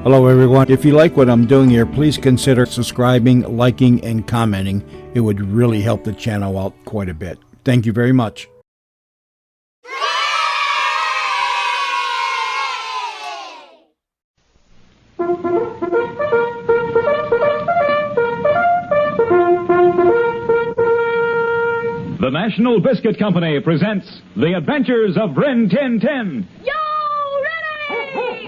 Hello, everyone. If you like what I'm doing here, please consider subscribing, liking, and commenting. It would really help the channel out quite a bit. Thank you very much. The National Biscuit Company presents The Adventures of Rin Tin Tin. Yo, Rennie!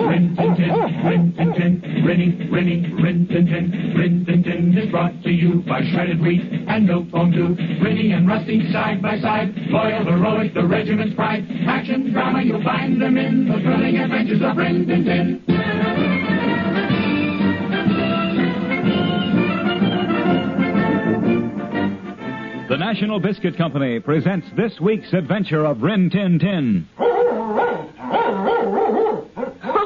Rin Tin Tin, Rin Tin Tin, Rin Tin Tin. Rin Tin Tin is brought to you by shredded wheat and milk fondue. Rinny and Rusty side by side, loyal, heroic, the regiment's pride. Action, drama, you'll find them in the thrilling adventures of Rin Tin Tin. The National Biscuit Company presents this week's adventure of Rin Tin Tin.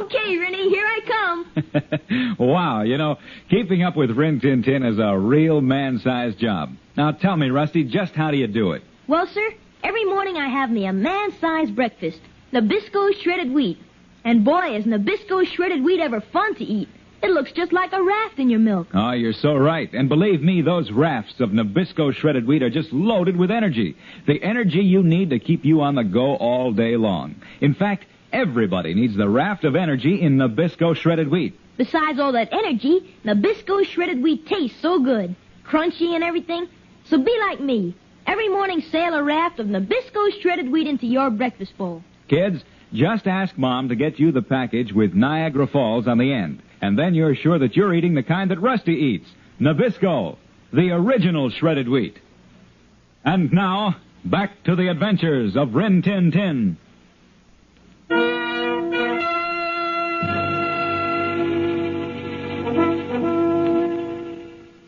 Okay, Rennie, here I come. Wow, keeping up with Rin Tin Tin is a real man-sized job. Now tell me, Rusty, just how do you do it? Well, sir, every morning I have me a man-sized breakfast. Nabisco shredded wheat. And boy, is Nabisco shredded wheat ever fun to eat. It looks just like a raft in your milk. Oh, you're so right. And believe me, those rafts of Nabisco shredded wheat are just loaded with energy. The energy you need to keep you on the go all day long. In fact, everybody needs the raft of energy in Nabisco shredded wheat. Besides all that energy, Nabisco shredded wheat tastes so good. Crunchy and everything. So be like me. Every morning sail a raft of Nabisco shredded wheat into your breakfast bowl. Kids, just ask Mom to get you the package with Niagara Falls on the end. And then you're sure that you're eating the kind that Rusty eats. Nabisco, the original shredded wheat. And now, back to the adventures of Rin Tin Tin.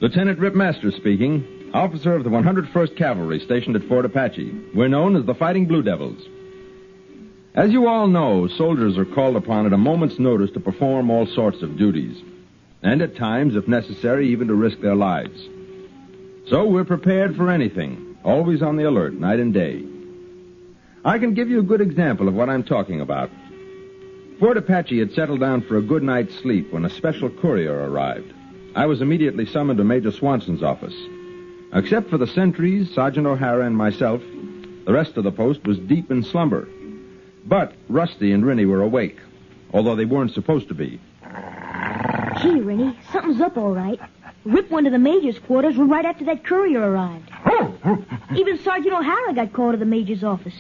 Lieutenant Rip Masters speaking, officer of the 101st Cavalry stationed at Fort Apache. We're known as the Fighting Blue Devils. As you all know, soldiers are called upon at a moment's notice to perform all sorts of duties, and at times, if necessary, even to risk their lives. So we're prepared for anything, always on the alert, night and day. I can give you a good example of what I'm talking about. Fort Apache had settled down for a good night's sleep when a special courier arrived. I was immediately summoned to Major Swanson's office. Except for the sentries, Sergeant O'Hara, and myself, the rest of the post was deep in slumber. But Rusty and Rennie were awake, although they weren't supposed to be. Gee, Rennie, something's up all right. Rip went to the major's quarters right after that courier arrived. Even Sergeant O'Hara got called to the major's office.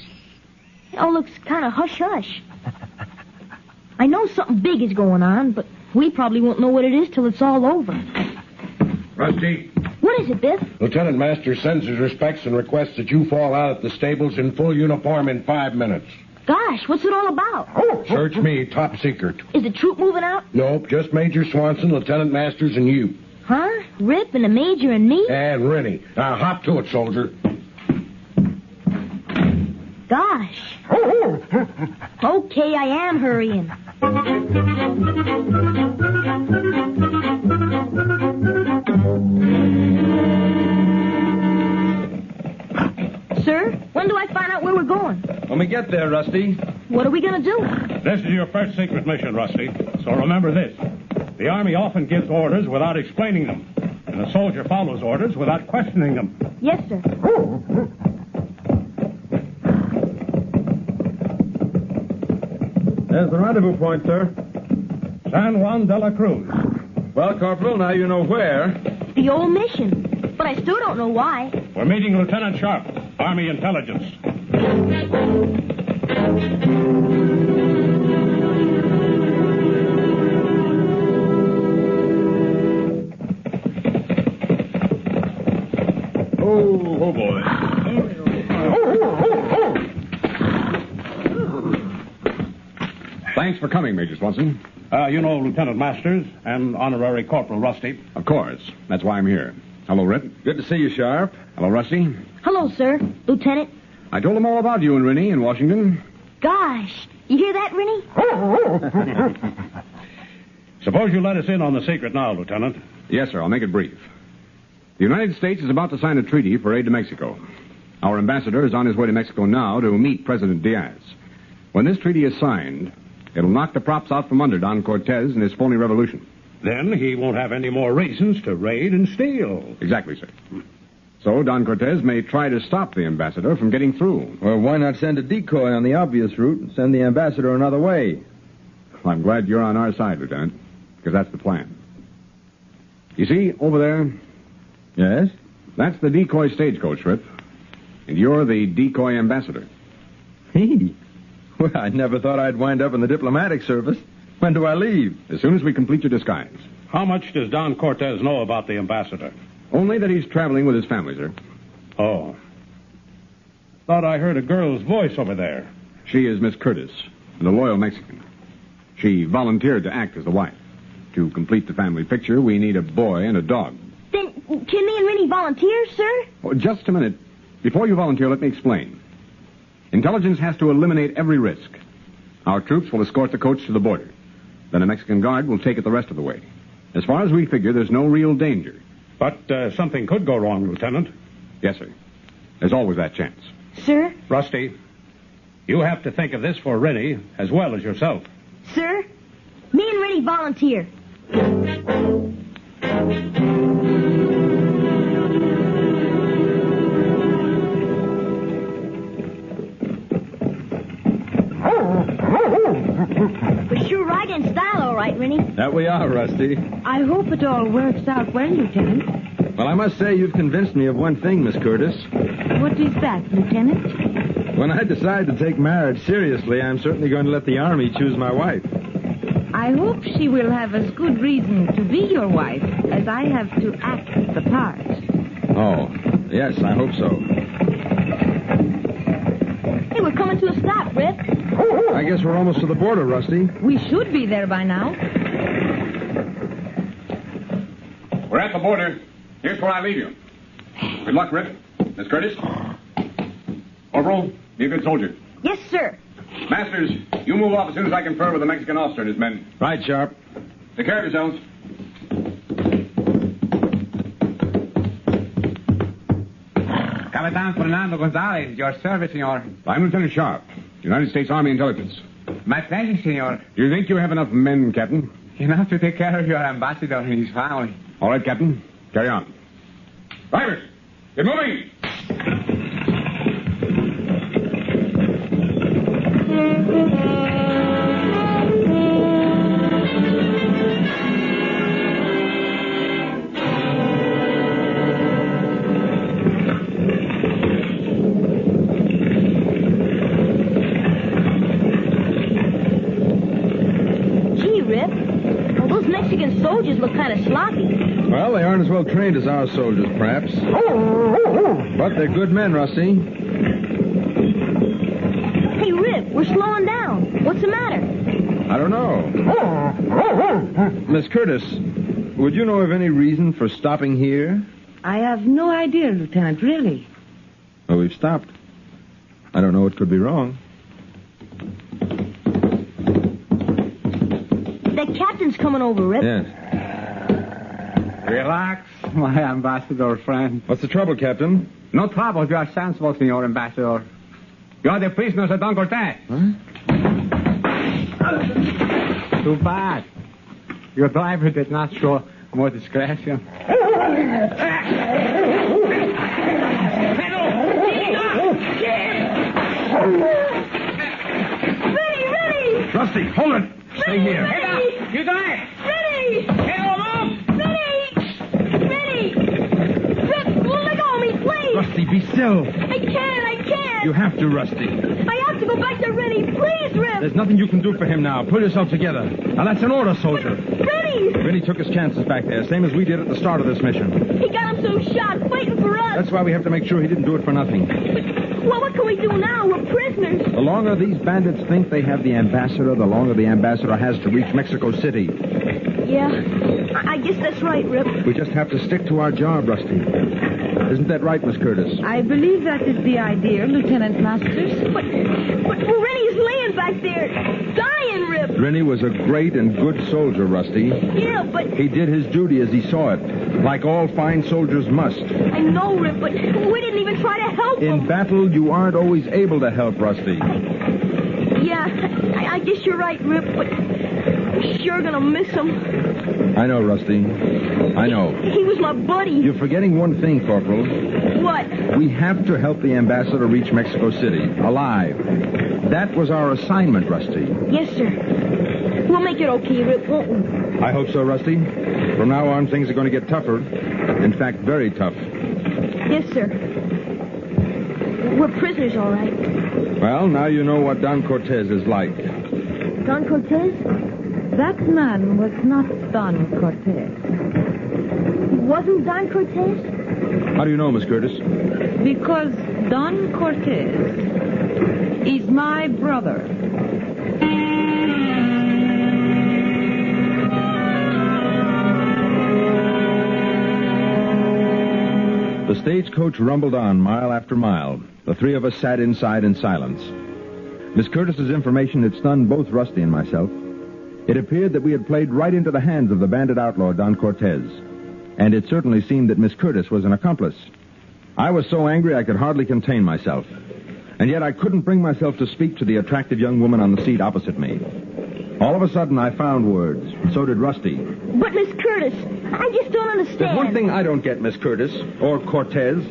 It all looks kind of hush-hush. I know something big is going on, but we probably won't know what it is till it's all over. Rusty. What is it, Biff? Lieutenant Master sends his respects and requests that you fall out at the stables in full uniform in 5 minutes. Gosh, what's it all about? Search me, top secret. Is the troop moving out? Nope, just Major Swanson, Lieutenant Masters, and you. Huh? Rip and the major and me? And Rennie. Now hop to it, soldier. Gosh. Okay, I am hurrying. Sir, when do I find out where we're going? When we get there, Rusty. What are we going to do? This is your first secret mission, Rusty. So remember this. The Army often gives orders without explaining them. And a soldier follows orders without questioning them. Yes, sir. There's the rendezvous point, sir. San Juan de la Cruz. Well, Corporal, now you know where. The old mission. But I still don't know why. We're meeting Lieutenant Sharp, Army Intelligence. Oh, boy. Thanks for coming, Major Swanson. You know Lieutenant Masters and Honorary Corporal Rusty. Of course. That's why I'm here. Hello, Rip. Good to see you, Sharp. Hello, Rusty. Hello, sir. Lieutenant. I told them all about you and Rennie in Washington. Gosh. You hear that, Rennie? Suppose you let us in on the secret now, Lieutenant. Yes, sir. I'll make it brief. The United States is about to sign a treaty for aid to Mexico. Our ambassador is on his way to Mexico now to meet President Diaz. When this treaty is signed, It'll knock the props out from under Don Cortez and his phony revolution. Then he won't have any more reasons to raid and steal. Exactly, sir. So Don Cortez may try to stop the ambassador from getting through. Well, why not send a decoy on the obvious route and send the ambassador another way? Well, I'm glad you're on our side, Lieutenant, because that's the plan. You see, over there, Yes? that's the decoy stagecoach, Rip. And you're the decoy ambassador. He? Well, I never thought I'd wind up in the diplomatic service. When do I leave? As soon as we complete your disguise. How much does Don Cortez know about the ambassador? Only that he's traveling with his family, sir. Oh. Thought I heard a girl's voice over there. She is Miss Curtis, and a loyal Mexican. She volunteered to act as the wife. To complete the family picture, we need a boy and a dog. Then can me and Rennie volunteer, sir? Oh, just a minute. Before you volunteer, let me explain. Intelligence has to eliminate every risk. Our troops will escort the coach to the border. Then a Mexican guard will take it the rest of the way. As far as we figure, there's no real danger. But something could go wrong, Lieutenant. Yes, sir. There's always that chance. Sir? Rusty, you have to think of this for Rennie as well as yourself. Sir? Me and Rennie volunteer. We're sure right in style, all right, Rennie. That we are, Rusty. I hope it all works out well, Lieutenant. Well, I must say you've convinced me of one thing, Miss Curtis. What is that, Lieutenant? When I decide to take marriage seriously, I'm certainly going to let the Army choose my wife. I hope she will have as good reason to be your wife as I have to act the part. Oh, yes, I hope so. Hey, we're coming to a stop, Rip. I guess we're almost to the border, Rusty. We should be there by now. We're at the border. Here's where I leave you. Good luck, Rip. Miss Curtis. Corporal, be a good soldier. Yes, sir. Masters, you move off as soon as I confer with the Mexican officer and his men. Right, Sharp. Take care of yourselves. Capitan Fernando Gonzalez, your service, senor. I'm Lieutenant Sharp, United States Army Intelligence. My pleasure, senor. Do you think you have enough men, Captain? Enough to take care of your ambassador and his family. All right, Captain. Carry on. Drivers, get moving! Gee, Rip. Well, those Mexican soldiers look kind of sloppy. Well, they aren't as well trained as our soldiers, perhaps. But they're good men, Rusty. Hey, Rip, we're slowing down. What's the matter? I don't know. Miss Curtis, would you know of any reason for stopping here? I have no idea, Lieutenant, really. Well, we've stopped. I don't know what could be wrong. That captain's coming over, Rip. Yes. Relax, my ambassador friend. What's the trouble, Captain? No trouble. You are sensible, senor ambassador. You are the prisoners of Don Cortez. Huh? Too bad. Your driver did not show more discretion. Rennie! Rusty, hold it. Stay here. Rennie! You die! Rennie! Hey, move! Rennie! Rennie! Rip, let go of me, please! Rusty, be still. I can't! You have to, Rusty. I have to go back to Rennie. Please, Rip! There's nothing you can do for him now. Pull yourself together. Now, that's an order, soldier. Rennie! Rennie took his chances back there, same as we did at the start of this mission. He got him so shot, fighting for us. That's why we have to make sure he didn't do it for nothing. Well, what can we do now? We're prisoners. The longer these bandits think they have the ambassador, the longer the ambassador has to reach Mexico City. Yeah, I guess that's right, Rip. We just have to stick to our job, Rusty. Isn't that right, Miss Curtis? I believe that is the idea, Lieutenant Masters. But Rennie's laying back there, dying, Rip. Rennie was a great and good soldier, Rusty. Yeah, but He did his duty as he saw it, like all fine soldiers must. I know, Rip, but we didn't even try to help In him. battle, you aren't always able to help, Rusty. Yeah, I guess you're right, Rip, but I'm sure gonna miss him. I know, Rusty. I know. He was my buddy. You're forgetting one thing, Corporal. What? We have to help the ambassador reach Mexico City, alive. That was our assignment, Rusty. Yes, sir. We'll make it okay, Rip, won't we? I hope so, Rusty. From now on, things are going to get tougher. In fact, very tough. Yes, sir. We're prisoners, all right. Well, now you know what Don Cortez is like. Don Cortez? That man was not Don Cortez. Wasn't Don Cortez? How do you know, Miss Curtis? Because Don Cortez is my brother. The stagecoach rumbled on mile after mile. The three of us sat inside in silence. Miss Curtis's information had stunned both Rusty and myself. It appeared that we had played right into the hands of the bandit outlaw Don Cortez. And it certainly seemed that Miss Curtis was an accomplice. I was so angry I could hardly contain myself. And yet I couldn't bring myself to speak to the attractive young woman on the seat opposite me. All of a sudden I found words. So did Rusty. But, Miss Curtis, I just don't understand. There's one thing I don't get, Miss Curtis, or Cortez.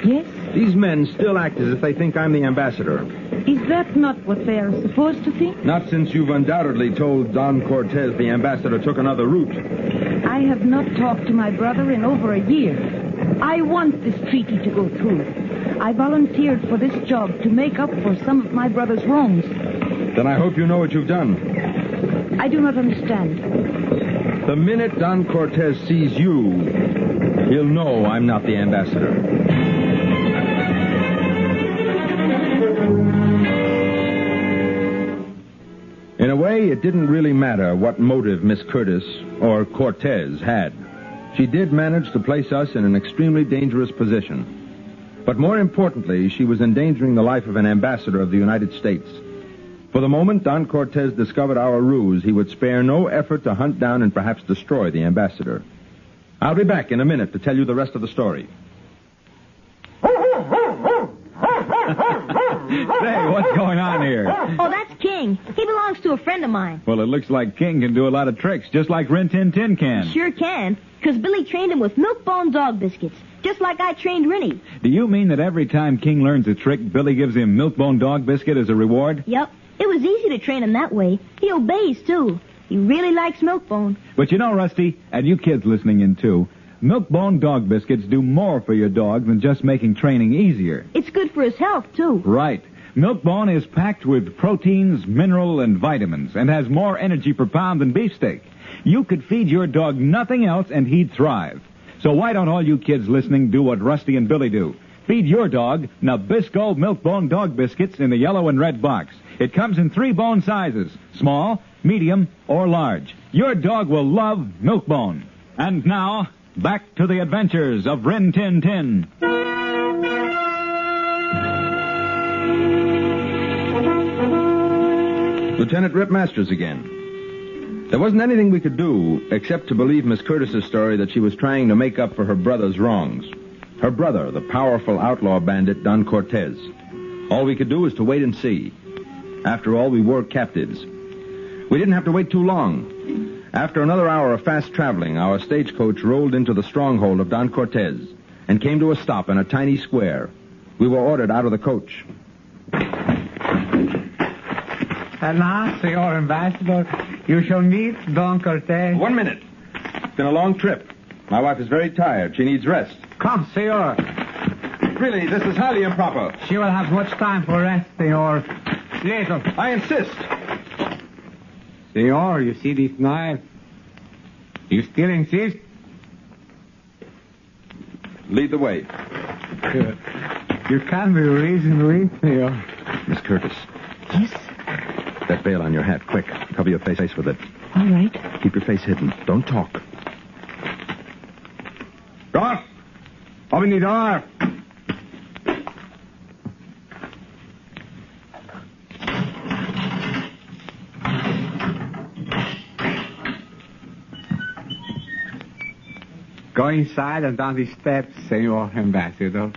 Yes? These men still act as if they think I'm the ambassador. Is that not what they are supposed to think? Not since you've undoubtedly told Don Cortez the ambassador took another route. I have not talked to my brother in over a year. I want this treaty to go through. I volunteered for this job to make up for some of my brother's wrongs. Then I hope you know what you've done. I do not understand. The minute Don Cortez sees you, he'll know I'm not the ambassador. In a way, it didn't really matter what motive Miss Curtis or Cortez had. She did manage to place us in an extremely dangerous position. But more importantly, she was endangering the life of an ambassador of the United States. For the moment Don Cortez discovered our ruse, he would spare no effort to hunt down and perhaps destroy the ambassador. I'll be back in a minute to tell you the rest of the story. Say, what's going on here? Oh, that's King. He belongs to a friend of mine. Well, it looks like King can do a lot of tricks, just like Rin Tin Tin can. Sure can, because Billy trained him with milk-bone dog biscuits, just like I trained Rennie. Do you mean that every time King learns a trick, Billy gives him milk-bone dog biscuit as a reward? Yep. It was easy to train him that way. He obeys, too. He really likes milk-bone. But you know, Rusty, and you kids listening in, too, milk-bone dog biscuits do more for your dog than just making training easier. It's good for his health, too. Right. Milk-bone is packed with proteins, mineral, and vitamins, and has more energy per pound than beefsteak. You could feed your dog nothing else, and he'd thrive. So why don't all you kids listening do what Rusty and Billy do? Feed your dog Nabisco Milk-Bone Dog Biscuits in the yellow and red box. It comes in 3 bone sizes, small, medium, or large. Your dog will love Milk-Bone. And now, back to the adventures of Rin Tin Tin. Lieutenant Rip Masters again. There wasn't anything we could do except to believe Miss Curtis's story that she was trying to make up for her brother's wrongs. Her brother, the powerful outlaw bandit Don Cortez. All we could do was to wait and see. After all, we were captives. We didn't have to wait too long. After another hour of fast traveling, our stagecoach rolled into the stronghold of Don Cortez and came to a stop in a tiny square. We were ordered out of the coach. And now, Senor Ambassador, you shall meet Don Cortez. 1 minute. It's been a long trip. My wife is very tired. She needs rest. Come, Senor. Really, this is highly improper. She will have much time for rest, Senor. Later. I insist. Senor, you see this knife? You still insist? Lead the way. You can be reasonably, Senor. Miss Curtis, Yes? that veil on your hat, quick. Cover your face with it. All right. Keep your face hidden. Don't talk. Door! Open the door! Go inside and down the steps, Senor Ambassador.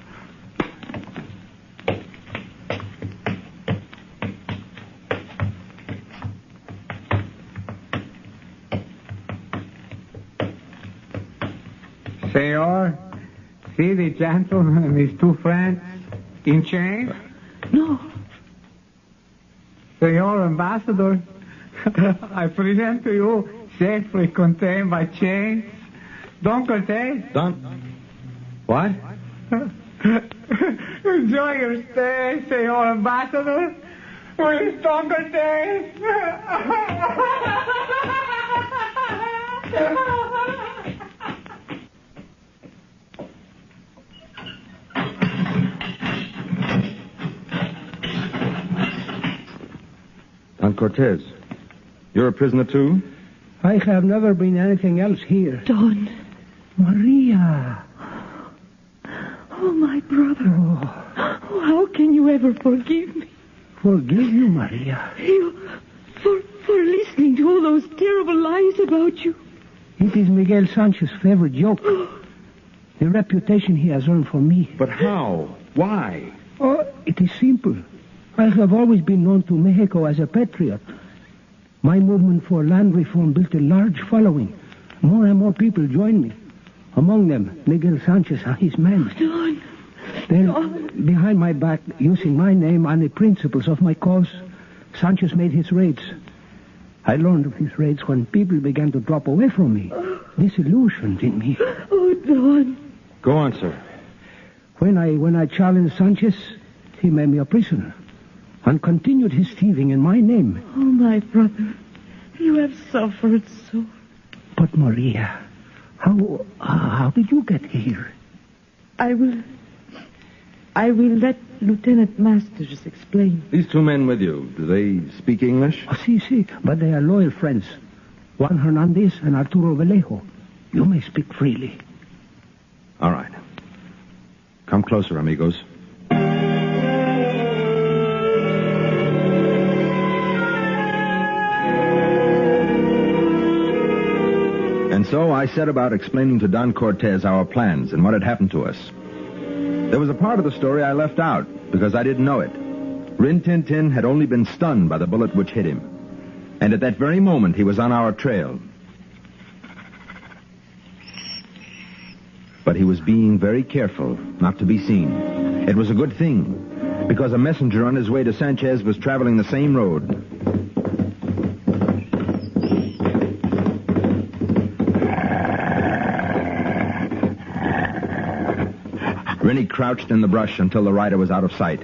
Senor, see the gentleman and his two friends in chains? No. Senor Ambassador, I present to you, safely contained by chains, Don Cortez. What? Enjoy your stay, Senor Ambassador, with Don Cortez. Don Cortez, you're a prisoner too? I have never been anything else here. Don. Maria. Oh, my brother. Oh, how can you ever forgive me? Forgive you, Maria. For listening to all those terrible lies about you. It is Miguel Sanchez's favorite joke. The reputation he has earned for me. But how? Why? Oh, it is simple. I have always been known to Mexico as a patriot. My movement for land reform built a large following. More and more people joined me. Among them, Miguel Sanchez and his men. Don. Then, behind my back, using my name and the principles of my cause, Sanchez made his raids. I learned of his raids when people began to drop away from me. Disillusioned in me. Oh, Don. Go on, sir. When I challenged Sanchez, he made me a prisoner and continued his thieving in my name. Oh, my brother. You have suffered so. But, Maria, how did you get here? I will let Lieutenant Masters explain. These two men with you, do they speak English? Oh, si, but they are loyal friends. Juan Hernandez and Arturo Vallejo. You may speak freely. All right. Come closer, amigos. And so I set about explaining to Don Cortez our plans and what had happened to us. There was a part of the story I left out because I didn't know it. Rin Tin Tin had only been stunned by the bullet which hit him. And at that very moment, he was on our trail. But he was being very careful not to be seen. It was a good thing, because a messenger on his way to Sanchez was traveling the same road. Rennie crouched in the brush until the rider was out of sight.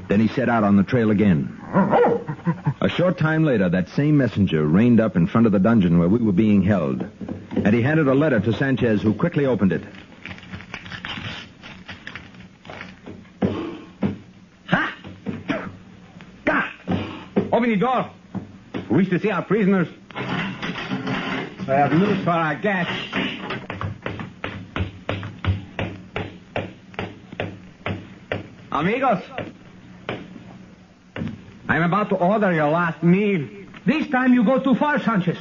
Then he set out on the trail again. A short time later, that same messenger reined up in front of the dungeon where we were being held. And he handed a letter to Sanchez, who quickly opened it. Ha! Open the door. We wish to see our prisoners. I have news for our guests. Amigos, I'm about to order your last meal. This time you go too far, Sanchez.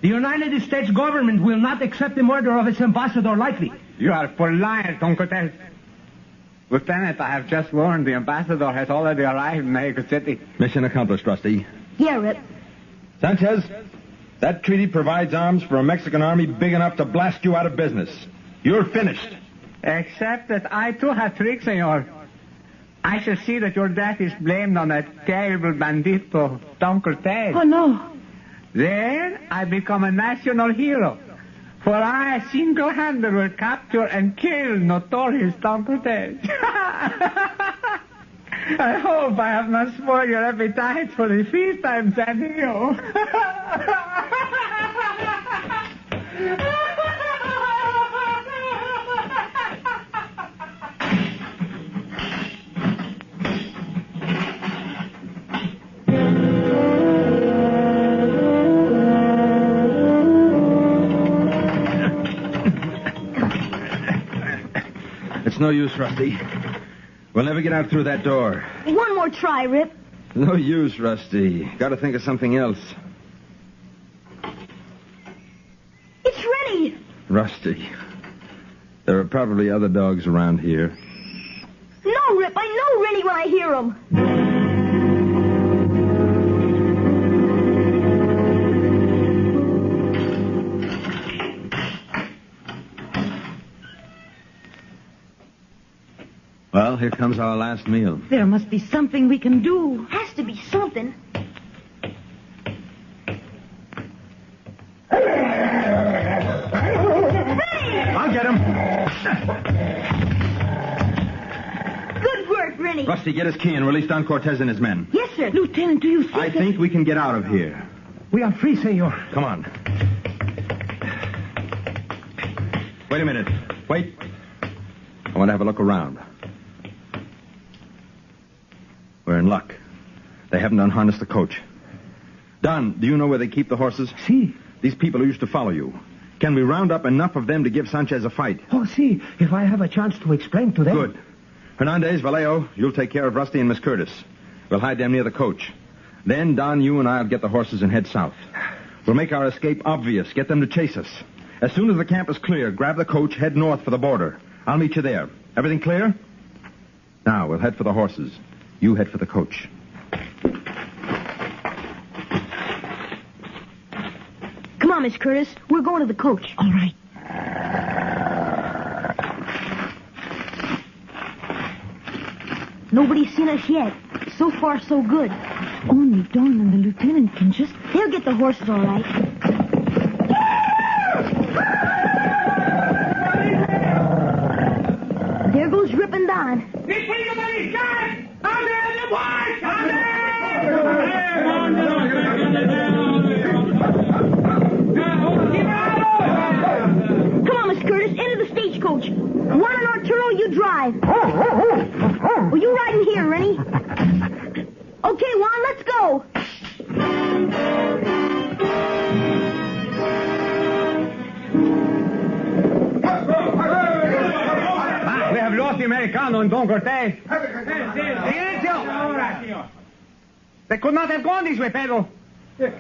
The United States government will not accept the murder of its ambassador lightly. You are full liar, Don Cortez. Lieutenant, I have just learned the ambassador has already arrived in Mexico City. Mission accomplished, Rusty. Yeah, Rip. Sanchez, that treaty provides arms for a Mexican army big enough to blast you out of business. You're finished. Except that I too have tricks, senor. I shall see that your death is blamed on that terrible bandito, Don Cortez. Oh, no. Then I become a national hero. For I single-handed will capture and kill notorious Don Cortez. I hope I have not spoiled your appetite for the feast I'm sending you. It's no use, Rusty. We'll never get out through that door. One more try, Rip. No use, Rusty. Gotta think of something else. It's Rennie. Rusty. There are probably other dogs around here. No, Rip, I know Rennie when I hear him. Well, here comes our last meal. There must be something we can do. Has to be something. I'll get him. Good work, Rennie. Rusty, get his key and release Don Cortez and his men. Yes, sir. Lieutenant, do you think I think we can get out of here. We are free, senor. Come on. Wait a minute. Wait. I want to have a look around. We're in luck. They haven't unharnessed the coach. Don, do you know where they keep the horses? Si. These people who used to follow you. Can we round up enough of them to give Sanchez a fight? Oh, si. If I have a chance to explain to them. Good. Hernandez, Vallejo, you'll take care of Rusty and Miss Curtis. We'll hide them near the coach. Then, Don, you and I'll get the horses and head south. We'll make our escape obvious, get them to chase us. As soon as the camp is clear, grab the coach, head north for the border. I'll meet you there. Everything clear? Now, we'll head for the horses. You head for the coach. Come on, Miss Curtis. We're going to the coach. All right. Nobody's seen us yet. So far, so good. Only Don and the lieutenant can just... They'll get the horses all right. There goes Rip and Don. Come on, Miss Curtis, into the stagecoach. Juan and Arturo, you drive. Well, you riding here, Rennie. Okay, Juan, let's go. We have lost the Americano and Don Cortez. Silencio! They could not have gone this way, Pedro. It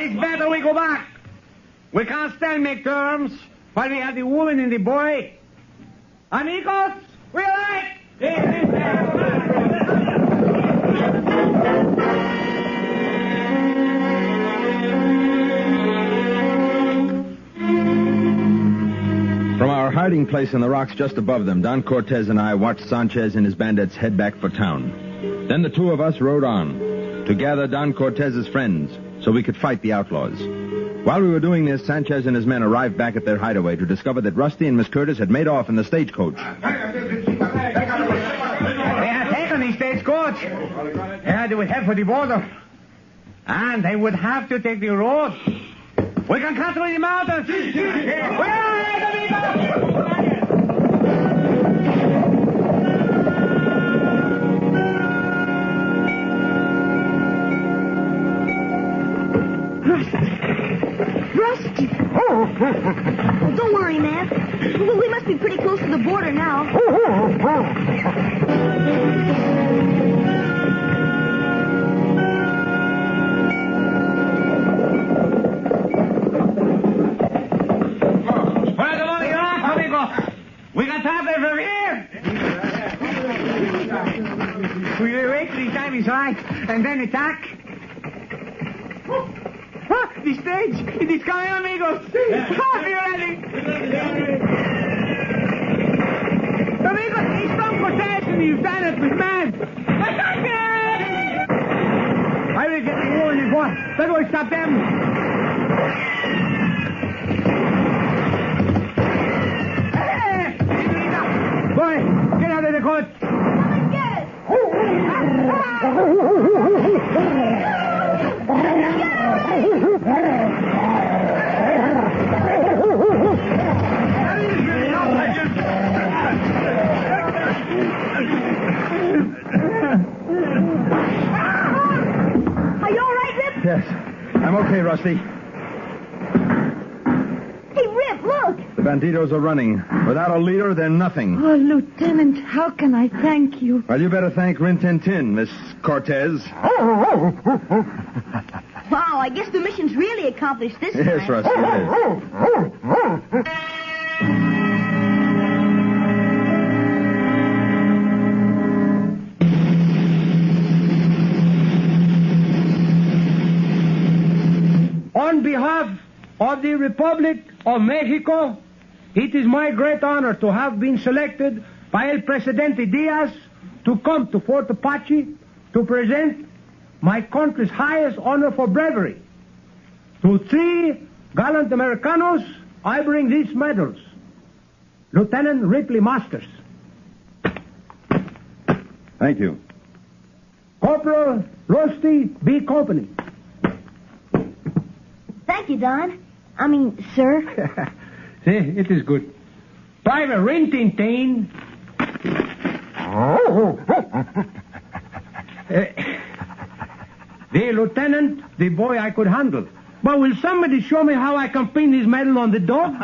is better we go back. We can't stand make terms while we have the woman and the boy. Amigos, we're right. From our hiding place in the rocks just above them, Don Cortez and I watched Sanchez and his bandits head back for town. Then the two of us rode on to gather Don Cortez's friends so we could fight the outlaws. While we were doing this, Sanchez and his men arrived back at their hideaway to discover that Rusty and Miss Curtis had made off in the stagecoach. They had taken the stagecoach. They would head for the border. And they would have to take the road. We can cut through the mountains. We're ahead, amigos! Rusty! Well, don't worry, man. We must be pretty close to the border now. Where's the money rock, amigo? We can tap it from here. We will wait till the time is right and then attack. The stage! It is coming, amigos! Be ready! Amigos, it's Don Cortez and the lieutenant with men! I will get the war in the boy. That will stop them! Hey! Boy, get out of the court! Come and get it! Are you all right, Rip? Yes, I'm okay, Rusty. Hey, Rip, look! The banditos are running. Without a leader, they're nothing. Oh, Lieutenant, how can I thank you? Well, you better thank Rin Tin Tin, Miss Cortez. Wow, I guess the mission's really accomplished this time. Yes, Rusty, it is. On behalf of the Republic of Mexico, it is my great honor to have been selected by El Presidente Diaz to come to Fort Apache to present my country's highest honor for bravery. To 3 gallant Americanos, I bring these medals. Lieutenant Ripley Masters. Thank you. Corporal Rusty B. Company. Thank you, Don. I mean, sir. It is good. Private Rintintin. The lieutenant, the boy I could handle. But will somebody show me how I can pin this medal on the dog?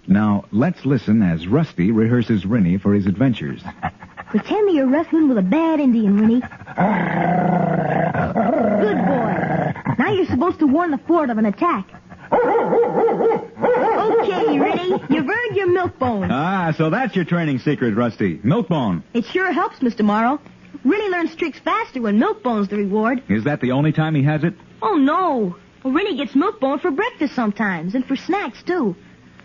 Now, let's listen as Rusty rehearses Rennie for his adventures. Pretend that you're wrestling with a bad Indian, Rennie. Good boy. Now you're supposed to warn the fort of an attack. Okay, Rennie, you've earned your milk bone. Ah, so that's your training secret, Rusty. Milk bone. It sure helps, Mr. Morrow. Rennie learns tricks faster when milk bone's the reward. Is that the only time he has it? Oh, no. Well, Rennie gets milk bone for breakfast sometimes, and for snacks, too.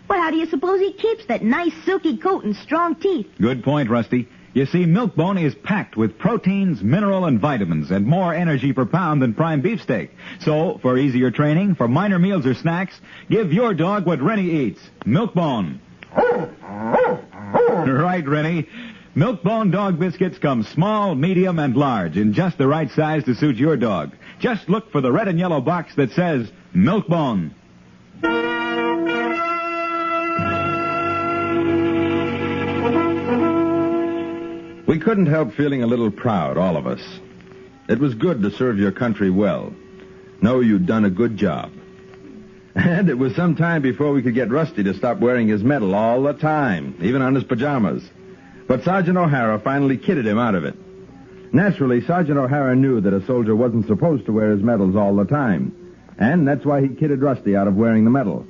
Well, how do you suppose he keeps that nice silky coat and strong teeth? Good point, Rusty. You see, milk bone is packed with proteins, mineral, and vitamins, and more energy per pound than prime beefsteak. So, for easier training, for minor meals or snacks, give your dog what Rennie eats. Milk bone. Right, Rennie. Milk bone dog biscuits come small, medium, and large in just the right size to suit your dog. Just look for the red and yellow box that says Milk Bone. We couldn't help feeling a little proud, all of us. It was good to serve your country well. Know you'd done a good job. And it was some time before we could get Rusty to stop wearing his medal all the time, even on his pajamas. But Sergeant O'Hara finally kidded him out of it. Naturally, Sergeant O'Hara knew that a soldier wasn't supposed to wear his medals all the time. And that's why he kidded Rusty out of wearing the medal.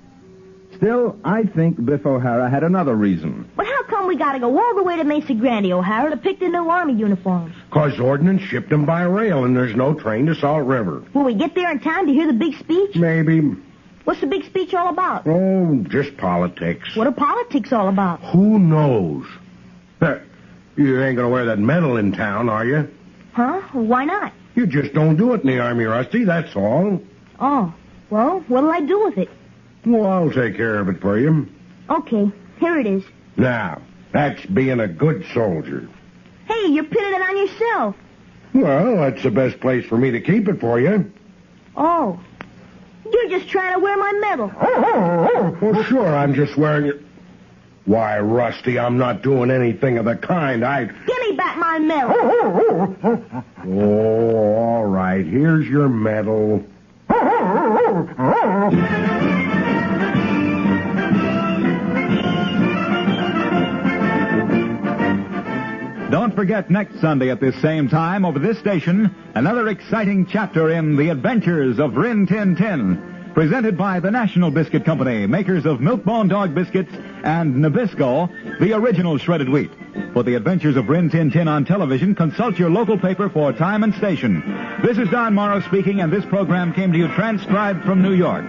Still, I think Biff O'Hara had another reason. But how come we gotta go all the way to Mesa Grande, O'Hara, to pick the new Army uniforms? 'Cause ordnance shipped them by rail, and there's no train to Salt River. Will we get there in time to hear the big speech? Maybe. What's the big speech all about? Oh, just politics. What are politics all about? Who knows? You ain't gonna wear that medal in town, are you? Huh? Why not? You just don't do it in the Army, Rusty, that's all. Oh, well, what'll I do with it? Well, I'll take care of it for you. Okay, here it is. Now, that's being a good soldier. Hey, you're pinning it on yourself. Well, that's the best place for me to keep it for you. Oh, you're just trying to wear my medal. Well, sure, I'm just wearing it. Why, Rusty, I'm not doing anything of the kind. Give me back my medal. Oh, all right, here's your medal. Don't forget next Sunday at this same time over this station, another exciting chapter in The Adventures of Rin Tin Tin, presented by the National Biscuit Company, makers of Milk Bone Dog Biscuits and Nabisco, the original shredded wheat. For The Adventures of Rin Tin Tin on television, consult your local paper for time and station. This is Don Morrow speaking, and this program came to you transcribed from New York.